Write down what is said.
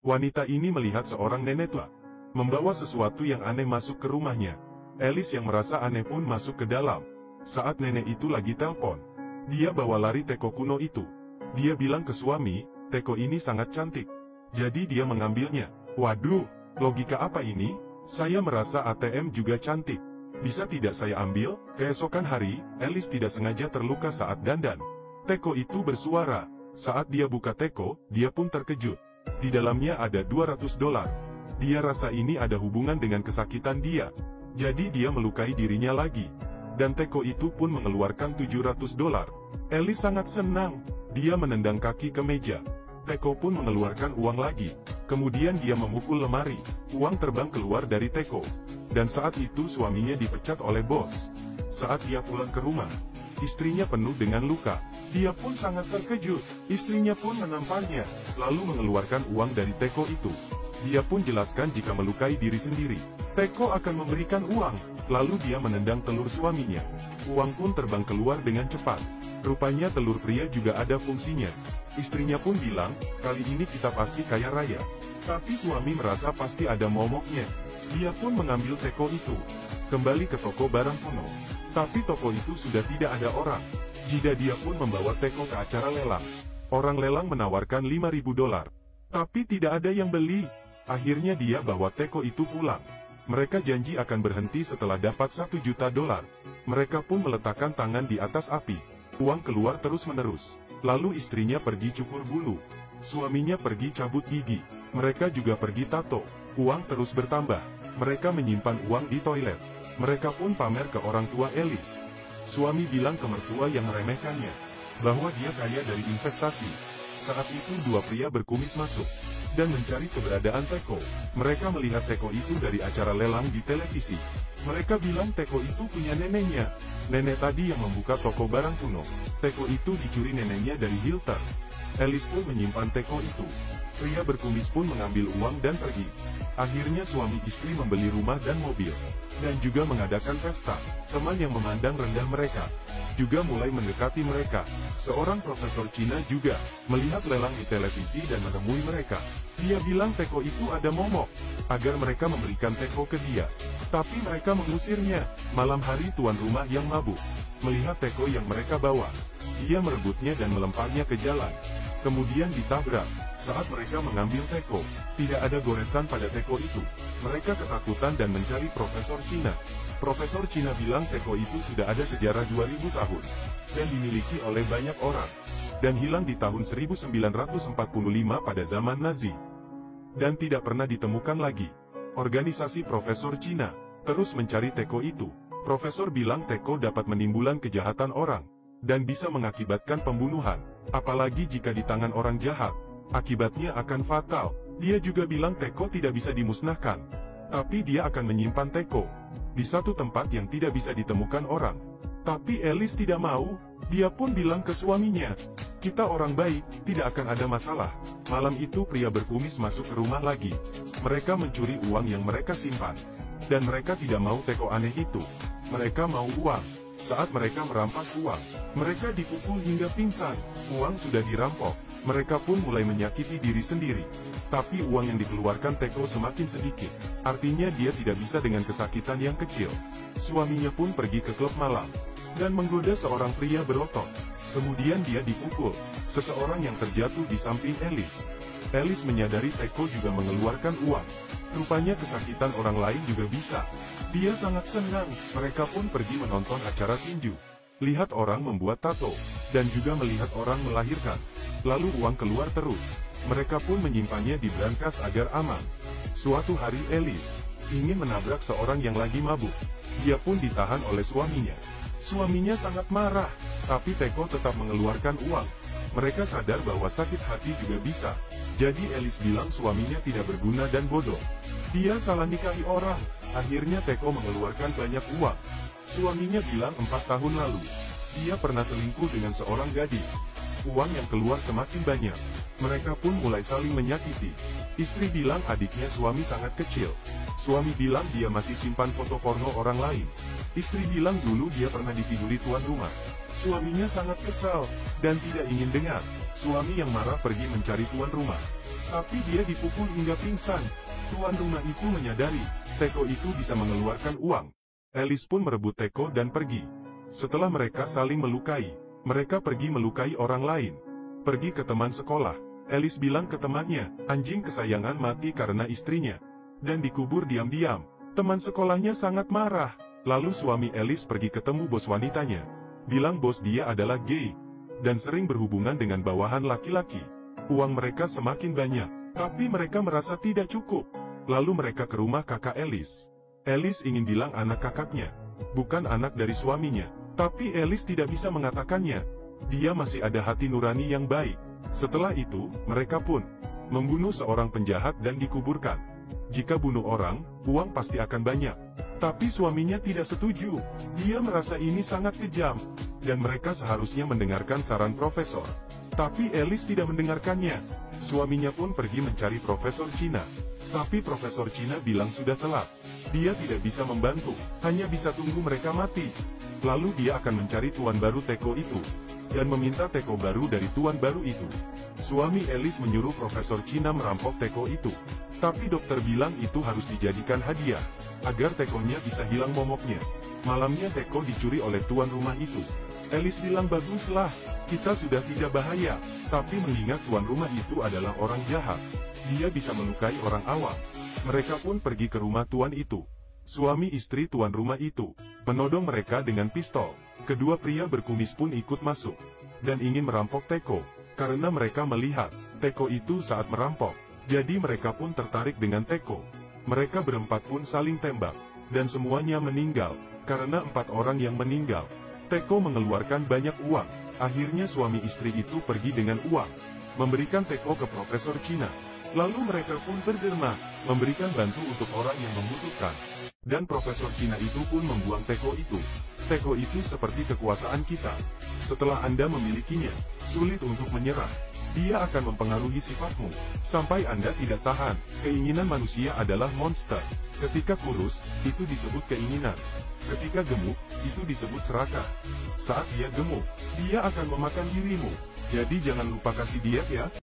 Wanita ini melihat seorang nenek tua membawa sesuatu yang aneh masuk ke rumahnya. Alice yang merasa aneh pun masuk ke dalam. Saat nenek itu lagi telepon, dia bawa lari teko kuno itu. Dia bilang ke suami, teko ini sangat cantik. Jadi dia mengambilnya. Waduh, logika apa ini? Saya merasa ATM juga cantik. Bisa tidak saya ambil? Keesokan hari, Alice tidak sengaja terluka saat dandan. Teko itu bersuara. Saat dia buka teko, dia pun terkejut. Di dalamnya ada $200. Dia rasa ini ada hubungan dengan kesakitan dia. Jadi dia melukai dirinya lagi. Dan teko itu pun mengeluarkan $700. Alice sangat senang. Dia menendang kaki ke meja. Teko pun mengeluarkan uang lagi. Kemudian dia memukul lemari. Uang terbang keluar dari teko. Dan saat itu suaminya dipecat oleh bos. Saat dia pulang ke rumah, istrinya penuh dengan luka. Dia pun sangat terkejut. Istrinya pun menampaknya, lalu mengeluarkan uang dari teko itu. Dia pun jelaskan jika melukai diri sendiri, teko akan memberikan uang. Lalu dia menendang telur suaminya. Uang pun terbang keluar dengan cepat. Rupanya telur pria juga ada fungsinya. Istrinya pun bilang, kali ini kita pasti kaya raya. Tapi suami merasa pasti ada momoknya. Dia pun mengambil teko itu. Kembali ke toko barang kuno. Tapi toko itu sudah tidak ada orang. Jika dia pun membawa teko ke acara lelang. Orang lelang menawarkan $5.000. Tapi tidak ada yang beli. Akhirnya dia bawa teko itu pulang. Mereka janji akan berhenti setelah dapat $1 juta. Mereka pun meletakkan tangan di atas api. Uang keluar terus-menerus. Lalu istrinya pergi cukur bulu. Suaminya pergi cabut gigi. Mereka juga pergi tato. Uang terus bertambah. Mereka menyimpan uang di toilet. Mereka pun pamer ke orang tua Alice. Suami bilang ke mertua yang meremehkannya, bahwa dia kaya dari investasi. Saat itu dua pria berkumis masuk dan mencari keberadaan teko. Mereka melihat teko itu dari acara lelang di televisi. Mereka bilang teko itu punya neneknya. Nenek tadi yang membuka toko barang kuno. Teko itu dicuri neneknya dari Hilton. Alice pun menyimpan teko itu. Pria berkumis pun mengambil uang dan pergi. Akhirnya suami istri membeli rumah dan mobil. Dan juga mengadakan pesta. Teman yang memandang rendah mereka juga mulai mendekati mereka. Seorang profesor Cina juga melihat lelang di televisi dan menemui mereka. Dia bilang teko itu ada momok, agar mereka memberikan teko ke dia. Tapi mereka mengusirnya. Malam hari tuan rumah yang mabuk melihat teko yang mereka bawa. Dia merebutnya dan melemparnya ke jalan. Kemudian ditabrak. Saat mereka mengambil teko, tidak ada goresan pada teko itu. Mereka ketakutan dan mencari Profesor Cina. Profesor Cina bilang teko itu sudah ada sejarah 2000 tahun, dan dimiliki oleh banyak orang, dan hilang di tahun 1945 pada zaman Nazi, dan tidak pernah ditemukan lagi. Organisasi Profesor Cina terus mencari teko itu. Profesor bilang teko dapat menimbulkan kejahatan orang, dan bisa mengakibatkan pembunuhan, apalagi jika di tangan orang jahat. Akibatnya akan fatal. Dia juga bilang teko tidak bisa dimusnahkan, tapi dia akan menyimpan teko di satu tempat yang tidak bisa ditemukan orang. Tapi Alice tidak mau. Dia pun bilang ke suaminya, kita orang baik, tidak akan ada masalah. Malam itu pria berkumis masuk ke rumah lagi. Mereka mencuri uang yang mereka simpan. Dan mereka tidak mau teko aneh itu. Mereka mau uang. Saat mereka merampas uang, mereka dipukul hingga pingsan. Uang sudah dirampok. Mereka pun mulai menyakiti diri sendiri. Tapi uang yang dikeluarkan teko semakin sedikit. Artinya dia tidak bisa dengan kesakitan yang kecil. Suaminya pun pergi ke klub malam dan menggoda seorang pria berotot. Kemudian dia dipukul seseorang yang terjatuh di samping Alice. Alice menyadari teko juga mengeluarkan uang. Rupanya kesakitan orang lain juga bisa. Dia sangat senang. Mereka pun pergi menonton acara tinju, lihat orang membuat tato, dan juga melihat orang melahirkan. Lalu uang keluar terus. Mereka pun menyimpannya di brankas agar aman. Suatu hari Alice ingin menabrak seorang yang lagi mabuk. Dia pun ditahan oleh suaminya. Suaminya sangat marah, tapi teko tetap mengeluarkan uang. Mereka sadar bahwa sakit hati juga bisa. Jadi Alice bilang suaminya tidak berguna dan bodoh. Dia salah nikahi orang. Akhirnya teko mengeluarkan banyak uang. Suaminya bilang 4 tahun lalu dia pernah selingkuh dengan seorang gadis. Uang yang keluar semakin banyak. Mereka pun mulai saling menyakiti. Istri bilang adiknya suami sangat kecil. Suami bilang dia masih simpan foto porno orang lain. Istri bilang dulu dia pernah ditiduri tuan rumah. Suaminya sangat kesal dan tidak ingin dengar. Suami yang marah pergi mencari tuan rumah. Tapi dia dipukul hingga pingsan. Tuan rumah itu menyadari, Teko itu bisa mengeluarkan uang. Alice pun merebut Teko dan pergi. Setelah mereka saling melukai, mereka pergi melukai orang lain. Pergi ke teman sekolah. Alice bilang ke temannya, anjing kesayangan mati karena istrinya. Dan dikubur diam-diam. Teman sekolahnya sangat marah. Lalu suami Alice pergi ketemu bos wanitanya. Bilang bos dia adalah gay. Dan sering berhubungan dengan bawahan laki-laki. Uang mereka semakin banyak. Tapi mereka merasa tidak cukup. Lalu mereka ke rumah kakak Alice. Alice ingin bilang anak kakaknya. Bukan anak dari suaminya. Tapi Alice tidak bisa mengatakannya. Dia masih ada hati nurani yang baik. Setelah itu, mereka pun membunuh seorang penjahat dan dikuburkan. Jika bunuh orang, uang pasti akan banyak. Tapi suaminya tidak setuju. Dia merasa ini sangat kejam. Dan mereka seharusnya mendengarkan saran profesor. Tapi Alice tidak mendengarkannya. Suaminya pun pergi mencari Profesor Cina. Tapi Profesor Cina bilang sudah telat. Dia tidak bisa membantu, hanya bisa tunggu mereka mati. Lalu dia akan mencari tuan baru Teko itu. Dan meminta Teko baru dari tuan baru itu. Suami Alice menyuruh Profesor Cina merampok Teko itu. Tapi dokter bilang itu harus dijadikan hadiah. Agar Tekonya bisa hilang momoknya. Malamnya Teko dicuri oleh tuan rumah itu. Alice bilang baguslah, kita sudah tidak bahaya. Tapi mengingat tuan rumah itu adalah orang jahat. Dia bisa melukai orang awam. Mereka pun pergi ke rumah tuan itu. Suami istri tuan rumah itu menodong mereka dengan pistol. Kedua pria berkumis pun ikut masuk. Dan ingin merampok Teko. Karena mereka melihat Teko itu saat merampok. Jadi mereka pun tertarik dengan Teko. Mereka berempat pun saling tembak. Dan semuanya meninggal. Karena 4 orang yang meninggal. Teko mengeluarkan banyak uang. Akhirnya suami istri itu pergi dengan uang. Memberikan Teko ke Profesor Cina. Lalu mereka pun berderma, memberikan bantu untuk orang yang membutuhkan. Dan Profesor Cina itu pun membuang Teko itu. Teko itu seperti kekuasaan kita. Setelah Anda memilikinya, sulit untuk menyerah. Dia akan mempengaruhi sifatmu, sampai Anda tidak tahan. Keinginan manusia adalah monster. Ketika kurus, itu disebut keinginan. Ketika gemuk, itu disebut serakah. Saat dia gemuk, dia akan memakan dirimu. Jadi jangan lupa kasih diet ya.